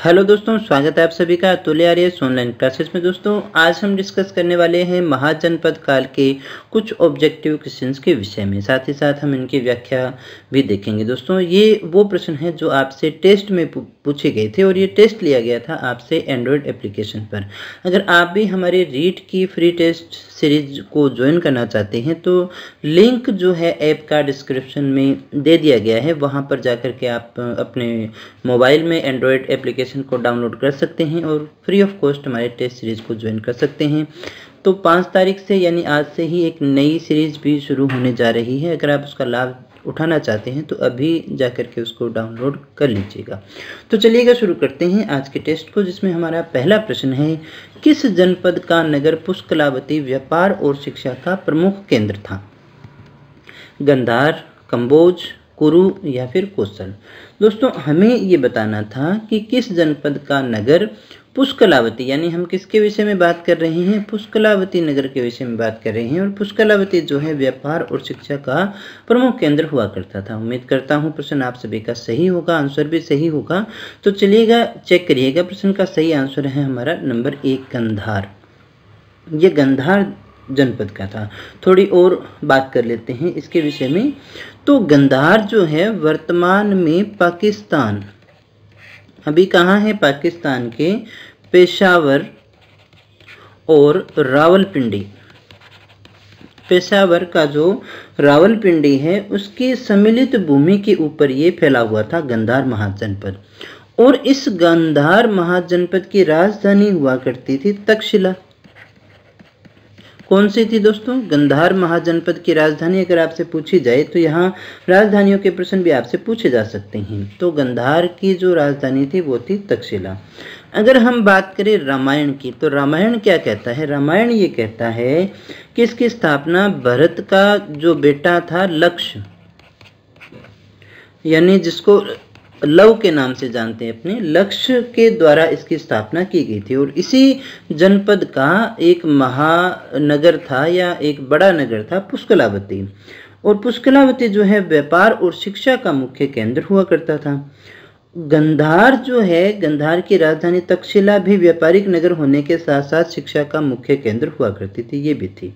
Hello दोस्तों, स्वागत है आप सभी का अतुल्य आर्यस ऑनलाइन क्लासेस में। दोस्तों आज हम डिस्कस करने वाले हैं महाजनपद काल के कुछ ऑब्जेक्टिव क्वेश्चंस के विषय में, साथ ही साथ हम इनकी व्याख्या भी देखेंगे। दोस्तों ये वो प्रश्न है जो आपसे टेस्ट में पूछे गए थे और ये टेस्ट लिया गया था आपसे एंड्रॉयड एप्लीकेशन पर। अगर आप भी हमारे रीट की फ्री टेस्ट सीरीज को ज्वाइन करना चाहते हैं तो लिंक जो है ऐप का डिस्क्रिप्शन में दे दिया गया है, वहाँ पर जाकर के आप अपने मोबाइल में एंड्रॉयड एप्लीकेशन को डाउनलोड कर सकते हैं और फ्री ऑफ कॉस्ट हमारे टेस्ट सीरीज़ को ज्वाइन कर सकते हैं। तो 5 तारीख से यानी आज से ही एक नई सीरीज़ भी शुरू होने जा रही है। अगर आप उसका लाभ उठाना चाहते हैं तो अभी जाकर के उसको डाउनलोड कर लीजिएगा। तो चलिएगा शुरू करते हैं आज के टेस्ट को, जिसमें हमारा पहला प्रश्न है, किस जनपद का नगर पुष्कलावती व्यापार और शिक्षा का प्रमुख केंद्र था? गंधार, कंबोज, कुरु या फिर कौशल। दोस्तों हमें ये बताना था कि किस जनपद का नगर पुष्कलावती, यानी हम किसके विषय में बात कर रहे हैं? पुष्कलावती नगर के विषय में बात कर रहे हैं। और पुष्कलावती जो है व्यापार और शिक्षा का प्रमुख केंद्र हुआ करता था। उम्मीद करता हूँ प्रश्न आप सभी का सही होगा, आंसर भी सही होगा। तो चलिएगा चेक करिएगा, प्रश्न का सही आंसर है हमारा नंबर 1 गंधार। ये गंधार जनपद का था। थोड़ी और बात कर लेते हैं इसके विषय में। तो गंधार जो है वर्तमान में पाकिस्तान, अभी कहाँ है? पाकिस्तान के पेशावर और रावलपिंडी, पेशावर का जो रावलपिंडी है उसकी सम्मिलित भूमि के ऊपर ये फैला हुआ था गंधार महाजनपद। और इस गंधार महाजनपद की राजधानी हुआ करती थी तक्षशिला। कौन सी थी दोस्तों? गंधार महाजनपद की राजधानी अगर आपसे पूछी जाए तो यहाँ राजधानियों के प्रश्न भी आपसे पूछे जा सकते हैं। तो गंधार की जो राजधानी थी वो थी तक्षशिला। अगर हम बात करें रामायण की, तो रामायण क्या कहता है? रामायण ये कहता है कि इसकी स्थापना भरत का जो बेटा था लक्ष्य, यानी जिसको लव के नाम से जानते हैं, अपने लक्ष्य के द्वारा इसकी स्थापना की गई थी। और इसी जनपद का एक महानगर था या एक बड़ा नगर था पुष्कलावती। और पुष्कलावती जो है व्यापार और शिक्षा का मुख्य केंद्र हुआ करता था। गंधार जो है, गंधार की राजधानी तक्षशिला भी व्यापारिक नगर होने के साथ साथ शिक्षा का मुख्य केंद्र हुआ करती थी, ये भी थी।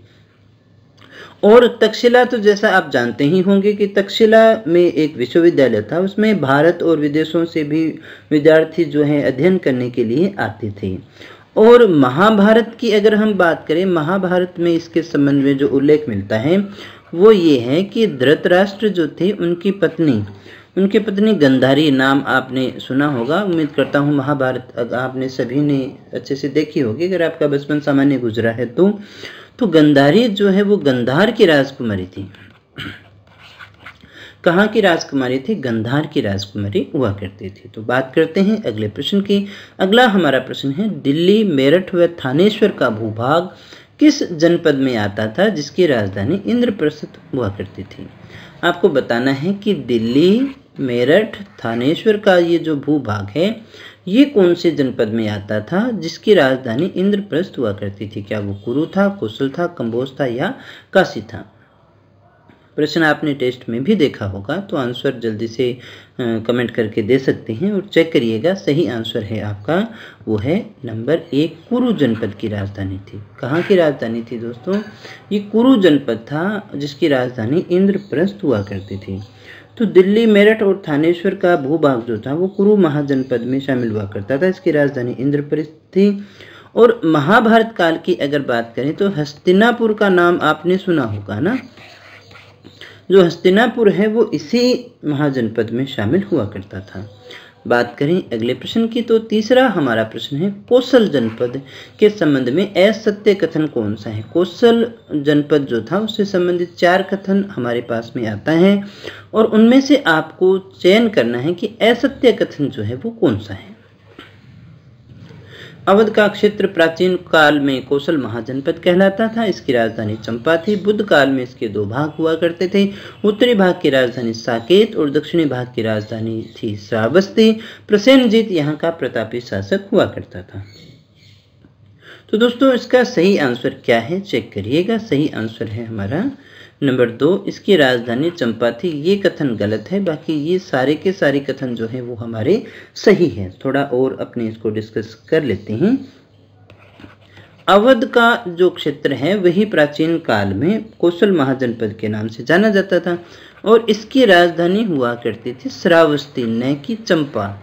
और तक्षशिला तो जैसा आप जानते ही होंगे कि तक्षशिला में एक विश्वविद्यालय था, उसमें भारत और विदेशों से भी विद्यार्थी जो है अध्ययन करने के लिए आते थे। और महाभारत की अगर हम बात करें, महाभारत में इसके संबंध में जो उल्लेख मिलता है वो ये है कि धृतराष्ट्र जो थे उनकी पत्नी गंधारी, नाम आपने सुना होगा। उम्मीद करता हूँ महाभारत आपने सभी ने अच्छे से देखी होगी, अगर आपका बचपन सामान्य गुजरा है तो गंधारी जो है वो गंधार की राजकुमारी थी। कहाँ की राजकुमारी थी? गंधार की राजकुमारी हुआ करती थी। तो बात करते हैं अगले प्रश्न की। अगला हमारा प्रश्न है, दिल्ली, मेरठ व थानेश्वर का भूभाग किस जनपद में आता था जिसकी राजधानी इंद्रप्रस्थ हुआ करती थी? आपको बताना है कि दिल्ली, मेरठ, थानेश्वर का ये जो भूभाग है ये कौन से जनपद में आता था जिसकी राजधानी इंद्रप्रस्थ हुआ करती थी? क्या वो कुरु था, कौशल था, कंबोज था या काशी था? प्रश्न आपने टेस्ट में भी देखा होगा, तो आंसर जल्दी से कमेंट करके दे सकते हैं और चेक करिएगा। सही आंसर है आपका वो है नंबर 1 कुरु जनपद की राजधानी थी। कहाँ की राजधानी थी दोस्तों? ये कुरु जनपद था जिसकी राजधानी इंद्रप्रस्थ हुआ करती थी। तो दिल्ली, मेरठ और थानेश्वर का भूभाग जो था वो कुरु महाजनपद में शामिल हुआ करता था, इसकी राजधानी इंद्रप्रस्थ थी। और महाभारत काल की अगर बात करें तो हस्तिनापुर का नाम आपने सुना होगा ना। जो हस्तिनापुर है वो इसी महाजनपद में शामिल हुआ करता था। बात करें अगले प्रश्न की, तो तीसरा हमारा प्रश्न है, कौशल जनपद के संबंध में असत्य कथन कौन सा है? कौशल जनपद जो था उससे संबंधित 4 कथन हमारे पास में आता है और उनमें से आपको चयन करना है कि असत्य कथन जो है वो कौन सा है। अवध का क्षेत्र प्राचीन काल में कौशल महाजनपद कहलाता था, इसकी राजधानी चंपा थी। बुद्ध काल में इसके 2 भाग हुआ करते थे, उत्तरी भाग की राजधानी साकेत और दक्षिणी भाग की राजधानी थी श्रावस्ती। प्रसेनजीत यहाँ का प्रतापी शासक हुआ करता था। तो दोस्तों इसका सही आंसर क्या है चेक करिएगा। सही आंसर है हमारा नंबर 2, इसकी राजधानी चंपा थी। ये कथन गलत है, बाकी ये सारे के सारे कथन जो है वो हमारे सही हैं। थोड़ा और अपने इसको डिस्कस कर लेते हैं। अवध का जो क्षेत्र है वही प्राचीन काल में कौशल महाजनपद के नाम से जाना जाता था और इसकी राजधानी हुआ करती थी श्रावस्ती, न कि चंपा।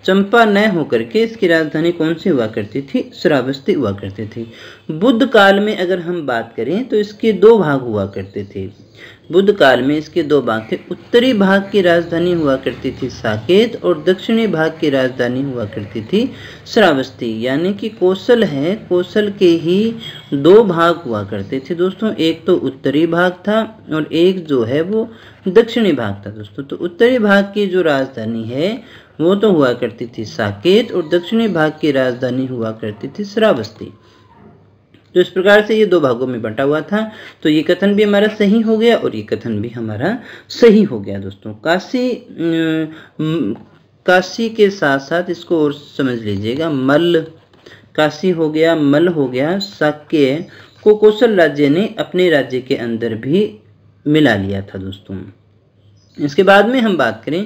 चंपा न होकर के इसकी राजधानी कौन सी हुआ करती थी? श्रावस्ती हुआ करती थी। बुद्ध काल में अगर हम बात करें तो इसके 2 भाग हुआ करते थे। बुद्ध काल में इसके 2 भाग थे। उत्तरी भाग की राजधानी हुआ करती थी साकेत और दक्षिणी भाग की राजधानी हुआ करती थी श्रावस्ती। यानी कि कौशल है, कौशल के ही 2 भाग हुआ करते थे दोस्तों। एक तो उत्तरी भाग था और एक जो है वो दक्षिणी भाग था दोस्तों। तो उत्तरी भाग की जो राजधानी है वो तो हुआ करती थी साकेत और दक्षिणी भाग की राजधानी हुआ करती थी श्रावस्ती। तो इस प्रकार से ये 2 भागों में बंटा हुआ था। तो ये कथन भी हमारा सही हो गया और ये कथन भी हमारा सही हो गया दोस्तों। काशी के साथ साथ इसको और समझ लीजिएगा। मल्ल, काशी हो गया, मल्ल हो गया, शाक्य को कौशल राज्य ने अपने राज्य के अंदर भी मिला लिया था दोस्तों। इसके बाद में हम बात करें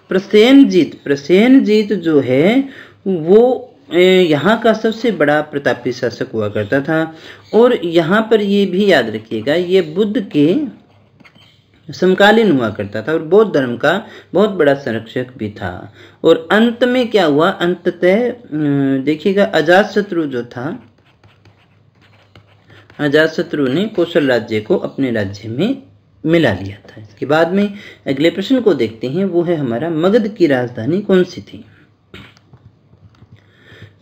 प्रसेनजीत जो है वो यहाँ का सबसे बड़ा प्रतापी शासक हुआ करता था। और यहाँ पर ये भी याद रखिएगा, ये बुद्ध के समकालीन हुआ करता था और बौद्ध धर्म का बहुत बड़ा संरक्षक भी था। और अंत में क्या हुआ? अंततः देखिएगा, अजातशत्रु जो था, अजातशत्रु ने कौशल राज्य को अपने राज्य में मिला लिया था। इसके बाद में अगले प्रश्न को देखते हैं, वो है हमारा मगध की राजधानी कौन सी थी?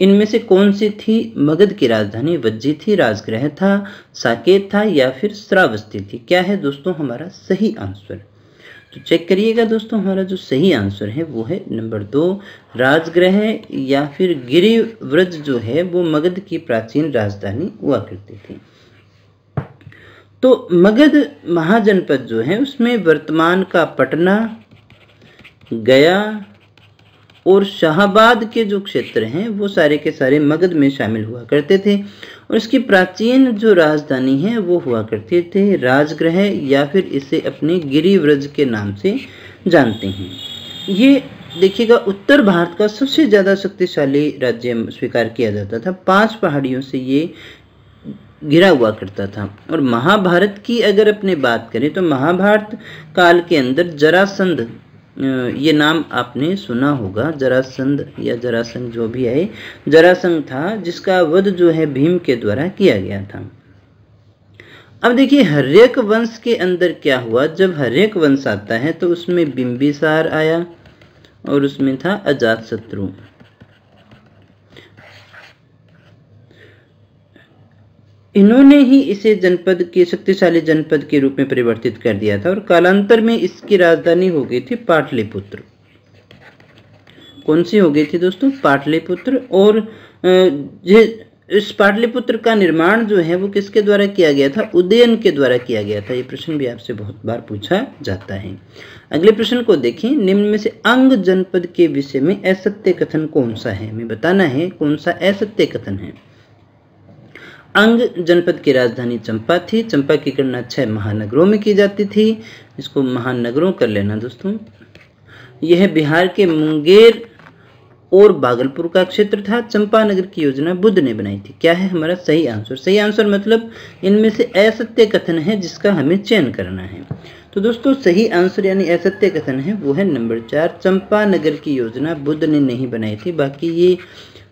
इनमें से कौन सी थी मगध की राजधानी? वज्जी थी, राजगृह था, साकेत था या फिर श्रावस्ती थी? क्या है दोस्तों हमारा सही आंसर? तो चेक करिएगा दोस्तों, हमारा जो सही आंसर है वो है नंबर 2, राजगृह या फिर गिरिव्रज जो है वो मगध की प्राचीन राजधानी हुआ करती थी। तो मगध महाजनपद जो है उसमें वर्तमान का पटना, गया और शाहाबाद के जो क्षेत्र हैं वो सारे के सारे मगध में शामिल हुआ करते थे। और इसकी प्राचीन जो राजधानी है वो हुआ करते थे राजगृह या फिर इसे अपने गिरिव्रज के नाम से जानते हैं। ये देखिएगा, उत्तर भारत का सबसे ज़्यादा शक्तिशाली राज्य स्वीकार किया जाता था। 5 पहाड़ियों से ये घिरा हुआ करता था। और महाभारत की अगर अपने बात करें तो महाभारत काल के अंदर जरासंध, ये नाम आपने सुना होगा, जरासंध या जरासंध जो भी है, जरासंध था जिसका वध जो है भीम के द्वारा किया गया था। अब देखिए हर्यक वंश के अंदर क्या हुआ। जब हर्यक वंश आता है तो उसमें बिंबिसार आया और उसमें था अजातशत्रु। इन्होंने ही इसे जनपद के शक्तिशाली जनपद के रूप में परिवर्तित कर दिया था और कालांतर में इसकी राजधानी हो गई थी पाटलिपुत्र। कौन सी हो गई थी दोस्तों? पाटलिपुत्र। और इस पाटलिपुत्र का निर्माण जो है वो किसके द्वारा किया गया था? उदयन के द्वारा किया गया था। ये प्रश्न भी आपसे बहुत बार पूछा जाता है। अगले प्रश्न को देखें, निम्न में से अंग जनपद के विषय में असत्य कथन कौन सा है? हमें बताना है कौन सा असत्य कथन है। अंग जनपद की राजधानी चंपा थी। चंपा की गणना 6 महानगरों में की जाती थी। इसको महानगरों कर लेना दोस्तों। यह बिहार के मुंगेर और भागलपुर का क्षेत्र था। चंपा नगर की योजना बुद्ध ने बनाई थी। क्या है हमारा सही आंसर? सही आंसर मतलब इनमें से असत्य कथन है जिसका हमें चयन करना है। तो दोस्तों सही आंसर यानी असत्य कथन है वो है नंबर 4, चंपा नगर की योजना बुद्ध ने नहीं बनाई थी। बाकी ये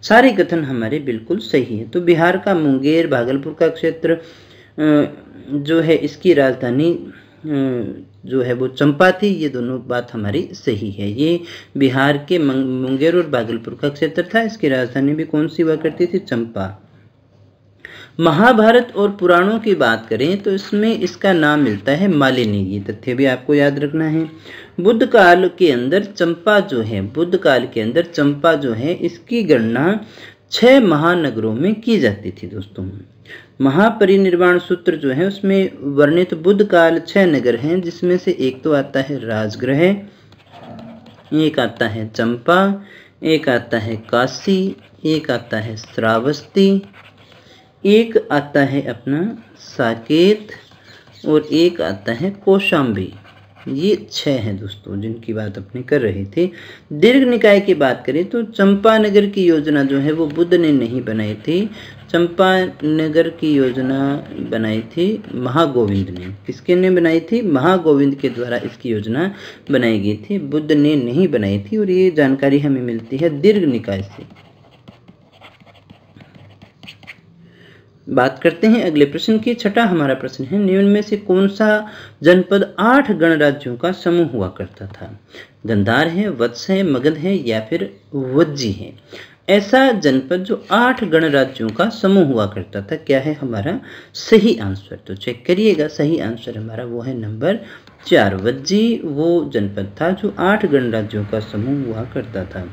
सारे कथन हमारे बिल्कुल सही है। तो बिहार का मुंगेर, भागलपुर का क्षेत्र जो है इसकी राजधानी जो है वो चंपा थी। ये दोनों बात हमारी सही है। ये बिहार के मुंगेर और भागलपुर का क्षेत्र था। इसकी राजधानी भी कौन सी हुआ करती थी? चंपा। महाभारत और पुराणों की बात करें तो इसमें इसका नाम मिलता है मालिनी। ये तथ्य भी आपको याद रखना है। बुद्ध काल के अंदर चंपा जो है, बुद्ध काल के अंदर चंपा जो है इसकी गणना 6 महानगरों में की जाती थी दोस्तों। महापरिनिर्वाण सूत्र जो है उसमें वर्णित बुद्ध काल 6 नगर हैं, जिसमें से एक तो आता है राजगृह, एक आता है चंपा, एक आता है काशी, एक आता है श्रावस्ती, एक आता है अपना साकेत और एक आता है कौशाम्बी। ये 6 हैं दोस्तों जिनकी बात अपने कर रहे थे। दीर्घ निकाय की बात करें तो चंपानगर की योजना जो है वो बुद्ध ने नहीं बनाई थी। चंपानगर की योजना बनाई थी महागोविंद ने। किसके ने बनाई थी? महागोविंद के द्वारा इसकी योजना बनाई गई थी, बुद्ध ने नहीं बनाई थी। और ये जानकारी हमें मिलती है दीर्घ निकाय से। बात करते हैं अगले प्रश्न की। छठा हमारा प्रश्न है, निम्न में से कौन सा जनपद 8 गणराज्यों का समूह हुआ करता था? गंधार है, वत्स है, मगध है या फिर वज्जी है? ऐसा जनपद जो 8 गणराज्यों का समूह हुआ करता था, क्या है हमारा सही आंसर? तो चेक करिएगा, सही आंसर हमारा वो है नंबर 4। वज्जी वो जनपद था जो 8 गणराज्यों का समूह हुआ करता था।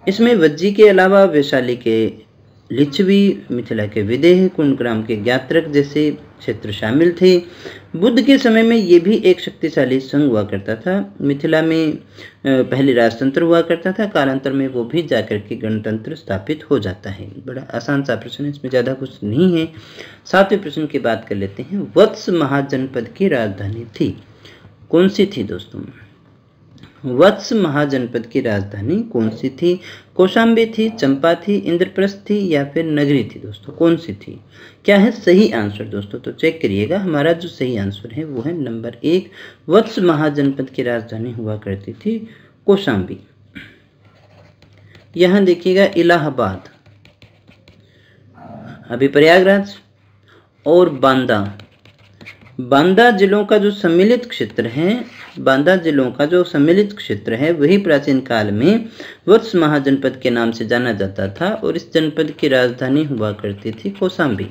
इसमें वज्जी के अलावा वैशाली के लिच्छवी, मिथिला के विदेह, कुंडग्राम के ज्ञात्रक जैसे क्षेत्र शामिल थे। बुद्ध के समय में ये भी एक शक्तिशाली संघ हुआ करता था। मिथिला में पहले राजतंत्र हुआ करता था, कालांतर में वो भी जाकर के गणतंत्र स्थापित हो जाता है। बड़ा आसान सा प्रश्न है, इसमें ज़्यादा कुछ नहीं है। 7वें प्रश्न की बात कर लेते हैं। वत्स महाजनपद की राजधानी थी, कौन सी थी दोस्तों? वत्स महाजनपद की राजधानी कौन सी थी? कौशाम्बी थी, चंपा थी, इंद्रप्रस्थ थी या फिर नगरी थी? दोस्तों कौन सी थी? क्या है सही आंसर दोस्तों? तो चेक करिएगा, हमारा जो सही आंसर है वो है नंबर 1। वत्स महाजनपद की राजधानी हुआ करती थी कौशाम्बी। यहां देखिएगा इलाहाबाद, अभी प्रयागराज और बांदा जिलों का जो सम्मिलित क्षेत्र है, बांदा जिलों का जो सम्मिलित क्षेत्र है वही प्राचीन काल में वत्स महाजनपद के नाम से जाना जाता था और इस जनपद की राजधानी हुआ करती थी कौशाम्बी।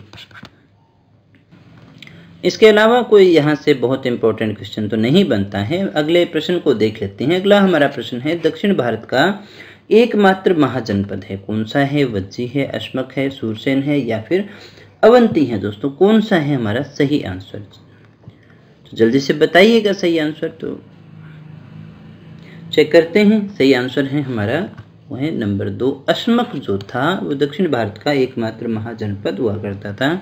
इसके अलावा कोई यहाँ से बहुत इंपॉर्टेंट क्वेश्चन तो नहीं बनता है। अगले प्रश्न को देख लेते हैं। अगला हमारा प्रश्न है, दक्षिण भारत का एकमात्र महाजनपद है, कौन सा है? वज्जी है, अश्मक है, सूरसेन है या फिर अवंती है? दोस्तों कौन सा है हमारा सही आंसर? तो जल्दी से बताइएगा सही आंसर। तो चेक करते हैं, सही आंसर है हमारा वो है नंबर 2। अश्मक जो था वो दक्षिण भारत का एकमात्र महाजनपद हुआ करता था।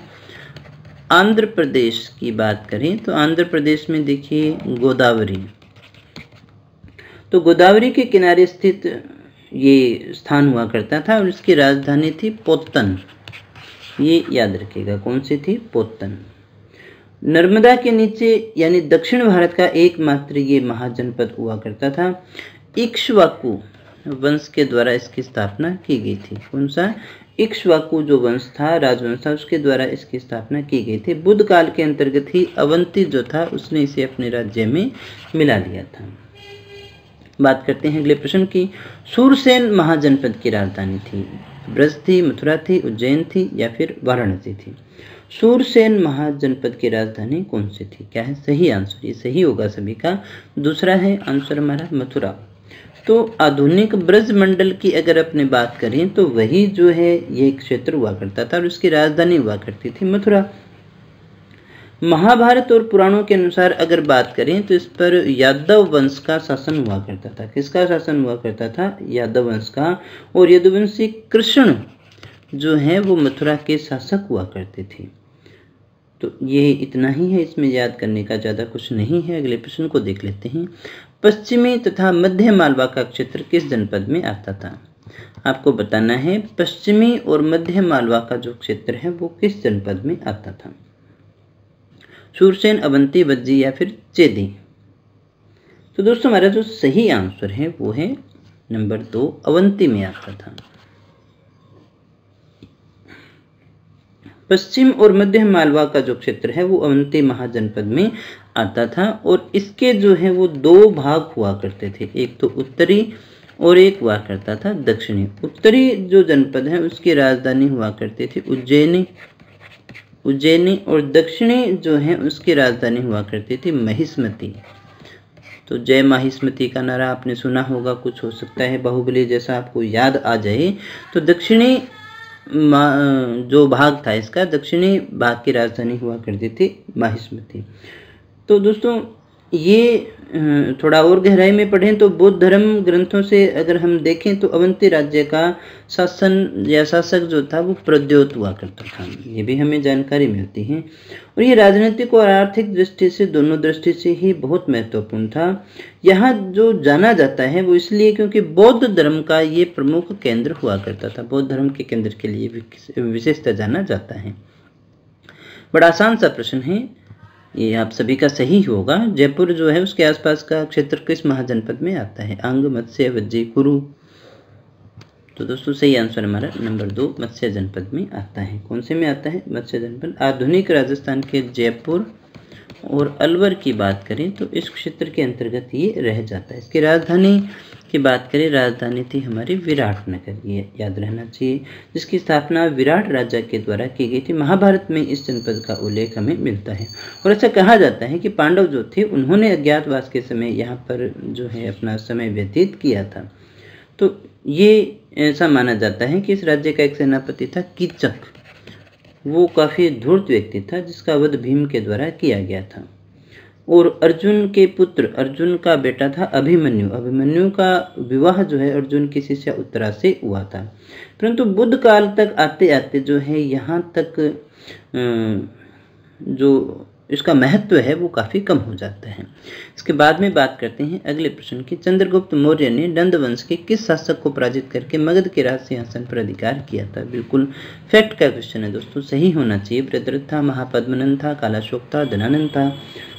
आंध्र प्रदेश की बात करें तो आंध्र प्रदेश में देखिए गोदावरी, तो गोदावरी के किनारे स्थित ये स्थान हुआ करता था और इसकी राजधानी थी पोत्तन। ये याद रखिएगा, कौन सी थी? पोत्तन। नर्मदा के नीचे यानी दक्षिण भारत का एकमात्र ये महाजनपद हुआ करता था। इक्ष्वाकु वंश के द्वारा इसकी स्थापना की गई थी। कौन सा? इक्ष्वाकु जो वंश था, राजवंश था, उसके द्वारा इसकी स्थापना की गई थी। बुद्ध काल के अंतर्गत ही अवंती जो था उसने इसे अपने राज्य में मिला लिया था। बात करते हैं अगले प्रश्न की। सूरसेन महाजनपद की राजधानी थी, ब्रज थी, मथुरा थी, उज्जैन थी या फिर वाराणसी थी? सूरसेन महाजनपद की राजधानी कौन सी थी? क्या है सही आंसर? ये सही होगा सभी का। दूसरा है आंसर हमारा मथुरा। तो आधुनिक ब्रज मंडल की अगर अपने बात करें तो वही जो है ये क्षेत्र हुआ करता था और उसकी राजधानी हुआ करती थी मथुरा। महाभारत और पुराणों के अनुसार अगर बात करें तो इस पर यादव वंश का शासन हुआ करता था। किसका शासन हुआ करता था? यादव वंश का। और यदुवंशी कृष्ण जो है वो मथुरा के शासक हुआ करते थे। तो ये इतना ही है, इसमें याद करने का ज़्यादा कुछ नहीं है। अगले प्रश्न को देख लेते हैं। पश्चिमी तथा मध्य मालवा का क्षेत्र किस जनपद में आता था? आपको बताना है पश्चिमी और मध्य मालवा का जो क्षेत्र है वो किस जनपद में आता था? सूरसेन, अवंती, वज्जी या फिर चेदी? तो दोस्तों हमारा जो सही आंसर है वो है नंबर 2, अवंती में आता था। पश्चिम और मध्य मालवा का जो क्षेत्र है वो अवंती महाजनपद में आता था और इसके जो है वो 2 भाग हुआ करते थे, एक तो उत्तरी और एक हुआ करता था दक्षिणी। उत्तरी जो जनपद है उसकी राजधानी हुआ करती थी उज्जैनी और दक्षिणी जो है उसकी राजधानी हुआ करती थी महिष्मती। तो जय महिष्मती का नारा आपने सुना होगा, कुछ हो सकता है बाहुबली जैसा आपको याद आ जाए। तो दक्षिणी जो भाग था इसका, दक्षिणी भाग की राजधानी हुआ करती थी महिष्मती। तो दोस्तों ये थोड़ा और गहराई में पढ़ें तो बौद्ध धर्म ग्रंथों से अगर हम देखें तो अवंती राज्य का शासन या शासक जो था वो प्रद्योत हुआ करता था, ये भी हमें जानकारी मिलती है। और ये राजनीतिक और आर्थिक दृष्टि से, दोनों दृष्टि से ही बहुत महत्वपूर्ण था। यहाँ जो जाना जाता है वो इसलिए क्योंकि बौद्ध धर्म का ये प्रमुख केंद्र हुआ करता था, बौद्ध धर्म के केंद्र के लिए विशेषता जाना जाता है। बड़ा आसान सा प्रश्न है, ये आप सभी का सही होगा। जयपुर जो है उसके आसपास का क्षेत्र किस महाजनपद में आता है? अंग, मत्स्य, वज्जी, कुरु। तो दोस्तों सही आंसर हमारा नंबर 2 मत्स्य जनपद में आता है। कौन से में आता है? मत्स्य जनपद। आधुनिक राजस्थान के जयपुर और अलवर की बात करें तो इस क्षेत्र के अंतर्गत ये रह जाता है। इसकी राजधानी की बात करें, राजधानी थी हमारी विराटनगर, ये याद रहना चाहिए, जिसकी स्थापना विराट राजा के द्वारा की गई थी। महाभारत में इस जनपद का उल्लेख हमें मिलता है। और ऐसा कहा जाता है कि पांडव जो थे उन्होंने अज्ञातवास के समय यहाँ पर जो है अपना समय व्यतीत किया था। तो ये ऐसा माना जाता है कि इस राज्य का एक सेनापति था कीचक, वो काफ़ी धूर्त व्यक्ति था जिसका वध भीम के द्वारा किया गया था। और अर्जुन के पुत्र, अर्जुन का बेटा था अभिमन्यु, अभिमन्यु का विवाह जो है अर्जुन की शिष्या उत्तरा से हुआ था। परंतु बुद्ध काल तक आते आते जो है यहाँ तक जो इसका महत्व है वो काफ़ी कम हो जाता है। इसके बाद में बात करते हैं अगले प्रश्न की। चंद्रगुप्त मौर्य ने नंद वंश के किस शासक को पराजित करके मगध के राज सिंहासन पर अधिकार किया था? बिल्कुल फैक्ट का क्वेश्चन है दोस्तों, सही होना चाहिए। प्रद्रथ था, महापद्मनंद था, कालाशोक था, धनानंद था,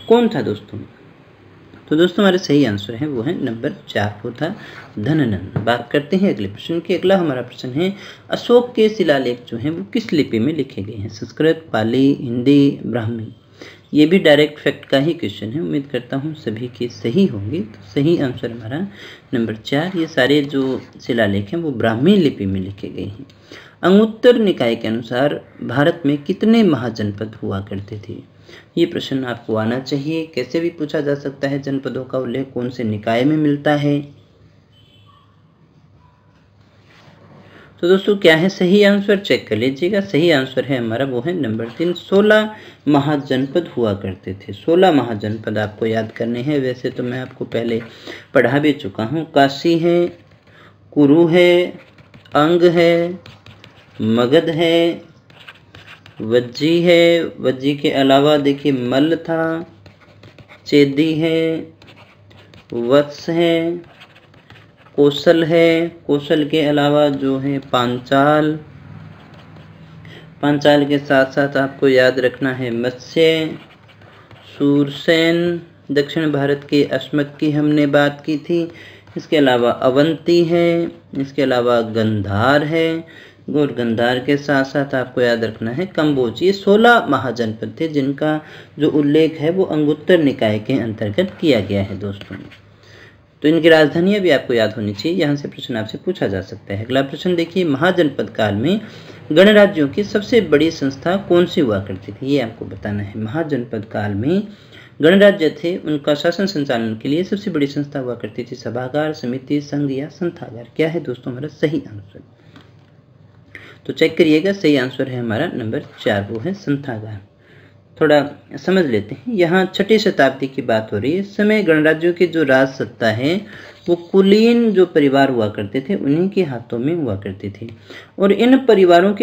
कौन था दोस्तों? तो दोस्तों हमारे सही आंसर है वो है नंबर 4, वो था धनानंद। बात करते हैं अगले प्रश्न की। अगला हमारा प्रश्न है अशोक के शिलालेख जो हैं वो किस लिपि में लिखे गए हैं? संस्कृत, पाली, हिंदी, ब्राह्मी। ये भी डायरेक्ट फैक्ट का ही क्वेश्चन है, उम्मीद करता हूँ सभी के सही होंगे। तो सही आंसर हमारा नंबर 4। ये सारे जो शिलालेख हैं वो ब्राह्मी लिपि में लिखे गए हैं। अंगुत्तर निकाय के अनुसार भारत में कितने महाजनपद हुआ करते थे? ये प्रश्न आपको आना चाहिए, कैसे भी पूछा जा सकता है। जनपदों का उल्लेख कौन से निकाय में मिलता है? तो दोस्तों क्या है सही आंसर? चेक कर लीजिएगा। सही आंसर है हमारा वो है नंबर 3, 16 महाजनपद हुआ करते थे। 16 महाजनपद आपको याद करने हैं, वैसे तो मैं आपको पहले पढ़ा भी चुका हूँ। काशी है, कुरु है, अंग है, मगध है, वज्जी है, वज्जी के अलावा देखिए मल्ल था, चेदी है, वत्स है, कौशल है, कौशल के अलावा जो है पांचाल, पांचाल के साथ साथ आपको याद रखना है मत्स्य, सूरसेन, दक्षिण भारत के अश्मक की हमने बात की थी। इसके अलावा अवंती है, इसके अलावा गंधार है, और गंधार के साथ साथ आपको याद रखना है कंबोज। ये 16 महाजनपद थे जिनका जो उल्लेख है वो अंगुत्तर निकाय के अंतर्गत किया गया है दोस्तों। तो इनकी राजधानियां भी आपको याद होनी चाहिए, यहाँ से प्रश्न आपसे पूछा जा सकता है। अगला प्रश्न देखिए, महाजनपद काल में गणराज्यों की सबसे बड़ी संस्था कौन सी हुआ करती थी? ये आपको बताना है। महाजनपद काल में गणराज्य थे, उनका शासन संचालन के लिए सबसे बड़ी संस्था हुआ करती थी सभागार, समिति, संघ या संथागार। क्या है दोस्तों हमारा सही आंसर? तो चेक करिएगा, सही आंसर है हमारा नंबर 4, वो है संथागार। थोड़ा समझ लेते हैं। यहाँ 6ठी शताब्दी की बात हो रही है। इस समय गणराज्यों की जो राज सत्ता है वो कुलीन जो परिवार हुआ करते थे उन्हीं के हाथों में हुआ करती थी। और इन परिवारों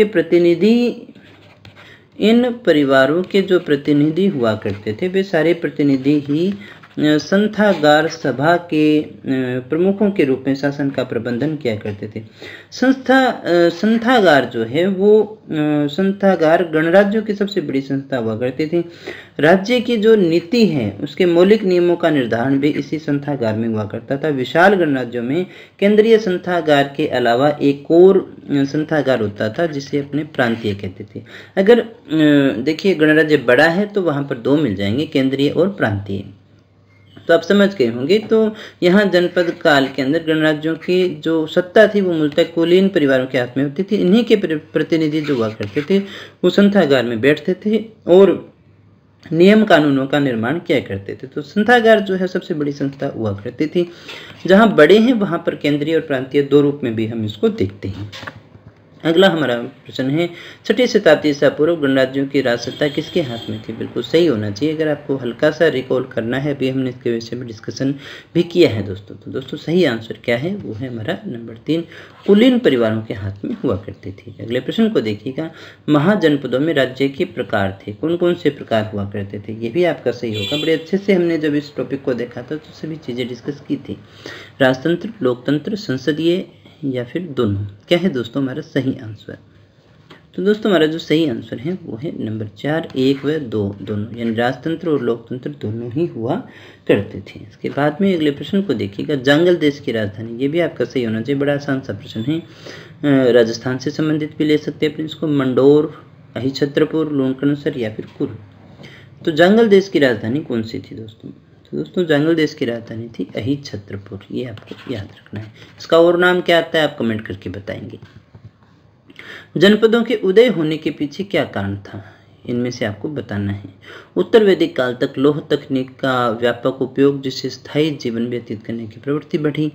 के जो प्रतिनिधि हुआ करते थे वे सारे प्रतिनिधि ही संथागार सभा के प्रमुखों के रूप में शासन का प्रबंधन किया करते थे। संथागार जो है वो संथागार गणराज्यों की सबसे बड़ी संस्था हुआ करती थी। राज्य की जो नीति है उसके मौलिक नियमों का निर्धारण भी इसी संथागार में हुआ करता था। विशाल गणराज्यों में केंद्रीय संथागार के अलावा एक और संथागार होता था जिसे अपने प्रांतीय कहते थे। अगर देखिए गणराज्य बड़ा है तो वहाँ पर 2 मिल जाएंगे, केंद्रीय और प्रांतीय। तो आप समझ गए होंगे। तो यहाँ जनपद काल के अंदर गणराज्यों की जो सत्ता थी वो मूलतः कुलीन परिवारों के हाथ में होती थी। इन्हीं के प्रतिनिधि जो हुआ करते थे वो संथागार में बैठते थे और नियम कानूनों का निर्माण किया करते थे। तो संथागार जो है सबसे बड़ी संस्था हुआ करती थी। जहाँ बड़े हैं वहाँ पर केंद्रीय और प्रांतीय 2 रूप में भी हम इसको देखते हैं। अगला हमारा प्रश्न है, 6ठी शताब्दी ईसा पूर्व गणराज्यों की राजसत्ता किसके हाथ में थी? बिल्कुल सही होना चाहिए। अगर आपको हल्का सा रिकॉल करना है, अभी हमने इसके विषय में डिस्कशन भी किया है दोस्तों। तो दोस्तों सही आंसर क्या है? वो है हमारा नंबर 3, कुलीन परिवारों के हाथ में हुआ करती थी। अगले प्रश्न को देखिएगा, महाजनपदों में राज्य के प्रकार थे, कौन कौन से प्रकार हुआ करते थे? ये भी आपका सही होगा। बड़े अच्छे से हमने जब इस टॉपिक को देखा था तो सभी चीज़ें डिस्कस की थी। राजतंत्र, लोकतंत्र, संसदीय या फिर दोनों? क्या है दोस्तों हमारा सही आंसर? तो दोस्तों हमारा जो सही आंसर है वो है नंबर 4, 1 व 2 दोनों, यानी राजतंत्र और लोकतंत्र दोनों ही हुआ करते थे। इसके बाद में अगले प्रश्न को देखिएगा, जांगल देश की राजधानी, ये भी आपका सही होना चाहिए। बड़ा आसान सा प्रश्न है, राजस्थान से संबंधित भी ले सकते हैं अपने इसको। मंडोर, अहिछत्रपुर, लोनकनसर या फिर कुरु? तो जांगल देश की राजधानी कौन सी थी दोस्तों? तो दोस्तों जांगल देश की राजधानी थी अहिछत्रपुर, ये आपको याद रखना है। इसका और नाम क्या आता है आप कमेंट करके बताएंगे। जनपदों के उदय होने के पीछे क्या कारण था? इनमें से आपको बताना है। उत्तर वैदिक काल तक लौह तकनीक का व्यापक उपयोग, जिससे स्थायी जीवन व्यतीत करने की प्रवृत्ति बढ़ी।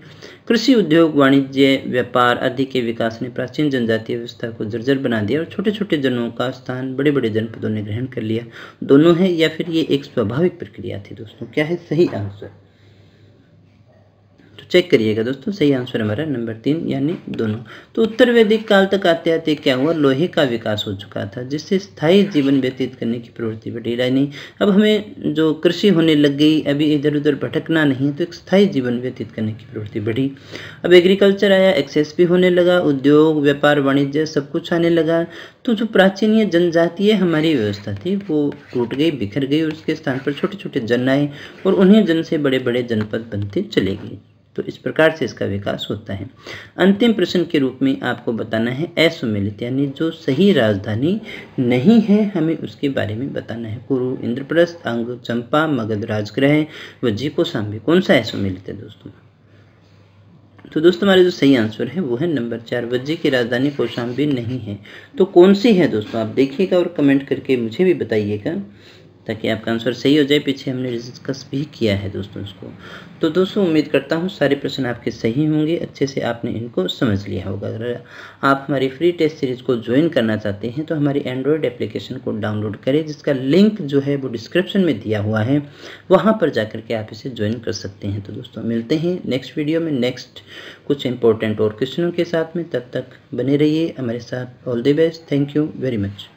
कृषि उद्योग, वाणिज्य, व्यापार आदि के विकास ने प्राचीन जनजातीय व्यवस्था को जर्जर बना दिया और छोटे छोटे जनों का स्थान बड़े बड़े जनपदों ने ग्रहण कर लिया। दोनों है या फिर ये एक स्वाभाविक प्रक्रिया थी दोस्तों? क्या है सही आंसर? तो चेक करिएगा दोस्तों, सही आंसर हमारा नंबर 3 यानी दोनों। तो उत्तर वैदिक काल तक आते आते क्या हुआ, लोहे का विकास हो चुका था, जिससे स्थायी जीवन व्यतीत करने की प्रवृत्ति बढ़ी। नहीं, अब हमें जो कृषि होने लग गई, अभी इधर उधर भटकना नहीं, तो एक स्थायी जीवन व्यतीत करने की प्रवृत्ति बढ़ी। अब एग्रीकल्चर आया, एक्सेस भी होने लगा, उद्योग, व्यापार, वाणिज्य सब कुछ आने लगा। तो जो प्राचीन या जनजातीय हमारी व्यवस्था थी वो टूट गई, बिखर गई, और उसके स्थान पर छोटे छोटे जन आए और उन्हीं जन से बड़े बड़े जनपद बनते चले गए। तो इस प्रकार से इसका विकास होता है। अंतिम प्रश्न के रूप में आपको बताना है असुमेलित, यानी जो सही राजधानी नहीं है हमें उसके बारे में बताना है। कुरु, इंद्रप्रस्थ, अंग, चंपा, मगध, राजगृह, वज्जी, कौशाम्बी, कौन सा असुमेलित है दोस्तों? तो दोस्तों हमारा जो सही आंसर है वो है नंबर 4, वज्जी की राजधानी कौशाम्बी नहीं है। तो कौन सी है दोस्तों आप देखिएगा और कमेंट करके मुझे भी बताइएगा, ताकि आपका आंसर सही हो जाए। पीछे हमने डिस्कस भी किया है दोस्तों इसको। तो दोस्तों उम्मीद करता हूँ सारे प्रश्न आपके सही होंगे, अच्छे से आपने इनको समझ लिया होगा। अगर आप हमारी फ्री टेस्ट सीरीज को ज्वाइन करना चाहते हैं तो हमारी एंड्रॉयड एप्लीकेशन को डाउनलोड करें, जिसका लिंक जो है वो डिस्क्रिप्शन में दिया हुआ है, वहाँ पर जाकर के आप इसे ज्वाइन कर सकते हैं। तो दोस्तों मिलते हैं नेक्स्ट वीडियो में नेक्स्ट कुछ इंपॉर्टेंट और क्वेश्चनों के साथ में। तब तक बने रहिए हमारे साथ। All the best, thank you very much.